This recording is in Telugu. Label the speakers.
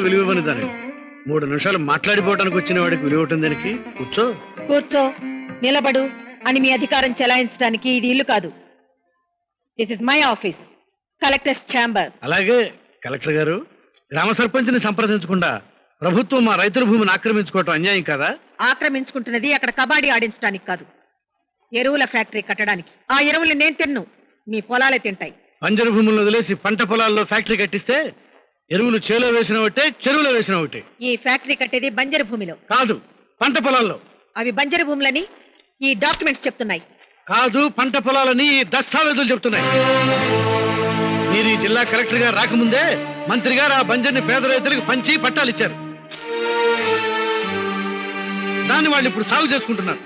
Speaker 1: విలువని దాన్ని 3 నిమిషాలు మాట్లాడిపోవడానికి వచ్చిన వాడికి విలువ ఉంటుంది దానికి. కూర్చో.
Speaker 2: కూర్చో, నిలబడు అని మీ అధికారం చెలాయించడానికి ఇది ఇల్లు కాదు. This is my office, collectors chamber.
Speaker 1: అలాగే కలెక్టర్ గారు, గ్రామ సర్పంచ్ని సంప్రదించకుండా ప్రభుత్వం మా రైతుల భూమిని ఆక్రమించుకోవటం అన్యాయం కదా?
Speaker 2: ఆక్రమించుకుంటున్నది అక్కడ కబాడీ ఆడించడానికి కాదు, ఎరువుల ఫ్యాక్టరీ కట్టడానికి. ఆ ఎరువులు నేను తిన్ను, మీ పొలాలే తింటాయి.
Speaker 1: పంజర భూములను వదిలేసి పంట పొలాల్లో ఫ్యాక్టరీ కట్టిస్తే ఎరువులు చేలో వేసిన ఒకటే, చెరువులో వేసిన ఒకటే.
Speaker 2: ఈ ఫ్యాక్టరీ కట్టేది బంజరు భూమిలో
Speaker 1: కాదు, పంట పొలాల్లో.
Speaker 2: అవి బంజరు భూములని ఈ డాక్యుమెంట్స్ చెప్తున్నాయి.
Speaker 1: కాదు, పంట పొలాలని ఈ దస్తావేజులు చెప్తున్నాయి. మీరు ఈ జిల్లా కలెక్టర్ గారు రాకముందే మంత్రి గారు ఆ బంజర్ని పేద రైతులకు పంచి పట్టాలు ఇచ్చారు. దాన్ని వాళ్ళు ఇప్పుడు సాగు చేసుకుంటున్నారు.